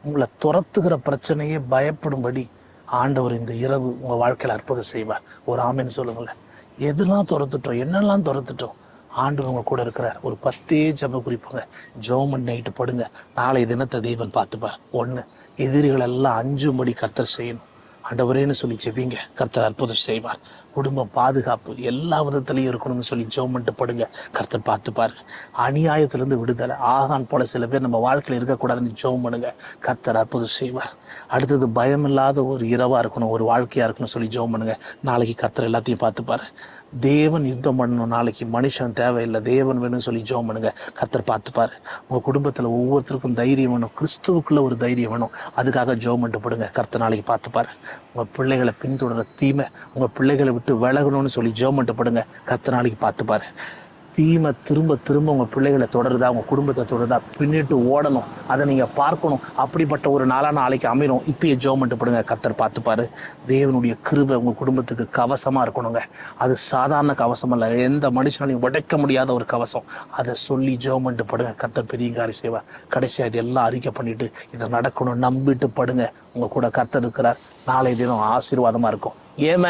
உங்களை துரத்துகிற பிரச்சனையே பயப்படும்படி ஆண்டவர் இந்த இரவு உங்கள் வாழ்க்கையில் அற்புதம் செய்வார். ஒரு ஆமென்னு சொல்லுங்களேன். எதெல்லாம் துரத்துட்டோம், என்னெல்லாம் துரத்துட்டோம், ஆண்டவர் உங்க கூட இருக்கிறார். ஒரு 10 ஜெப குறிப்புங்க, ஜெபம் நைட்டு படுங்க. நாளை தினத்தை தேவன் பார்த்துப்பார். 1, எதிரிகள் எல்லாம் அஞ்சும்படி கர்த்தர் செய்யணும். ஆண்டவரேன்னு சொல்லி ஜெபிங்க, கர்த்தர் அற்புதம் செய்வார். குடும்பம் பாதுகாப்பு எல்லா விதத்துலையும் இருக்கணும்னு சொல்லி ஜெபம் பண்ணிட்டு படுங்க, கர்த்தர் பார்த்துப்பாரு. அநியாயத்திலேருந்து விடுதலை. ஆகான் போல சில பேர் நம்ம வாழ்க்கையில் இருக்கக்கூடாதுன்னு ஜெபம் பண்ணுங்க, கர்த்தர் அற்புதம் செய்வார். அடுத்தது பயமில்லாத ஒரு இரவாக இருக்கணும், ஒரு வாழ்க்கையாக இருக்கணும்னு சொல்லி ஜெபம் பண்ணுங்க. நாளைக்கு கர்த்தர் எல்லாத்தையும் பார்த்துப்பாரு. தேவன் யுத்தம் பண்ணணும், நாளைக்கு மனுஷன் தேவையில்லை, தேவன் வேணும்னு சொல்லி ஜெபம் பண்ணுங்க, கர்த்தர் பார்த்துப்பாரு. உங்கள் குடும்பத்தில் ஒவ்வொருத்தருக்கும் தைரியம் வேணும், கிறிஸ்துவுக்குள்ள ஒரு தைரியம் வேணும். அதுக்காக ஜெபம் பண்ணிட்டு படுங்க, கர்த்தர் நாளைக்கு பார்த்துப்பாரு. உங்கள் பிள்ளைகளை பின்தொடர தீமை, உங்கள் பிள்ளைகளை விட்டு விலகணும்னு சொல்லி ஜெபம் பண்ணிட்டு படுங்க, கர்த்தர் நாளைக்கு பார்த்துப்பாரு. தீமை திரும்ப திரும்ப உங்கள் பிள்ளைகளை தொடருதா, உங்கள் குடும்பத்தை தொடருதா, பின்னிட்டு ஓடணும், அதை நீங்கள் பார்க்கணும். அப்படிப்பட்ட ஒரு நாளைக்கு அமையும். இப்பயே ஜெபம் பண்ணிட்டு படுங்க, கர்த்தர் பார்த்துப்பாரு. தேவனுடைய கிருபை உங்கள் குடும்பத்துக்கு கவசமாக இருக்கணுங்க. அது சாதாரண கவசம் அல்ல, எந்த மனுஷனாலையும் உடைக்க முடியாத ஒரு கவசம். அதை சொல்லி ஜெபம் பண்ணிட்டு படுங்க, கர்த்தர் பெரிய காரியம் செய்வார். கடைசியாக இது எல்லாம் அறிக்கை பண்ணிட்டு இதை நடக்கணும் நம்பிட்டு படுங்க. உங்கள் கூட கர்த்தர் இருக்கிறார். நாளை தினம் ஆசீர்வாதமாக இருக்கும். ஏன்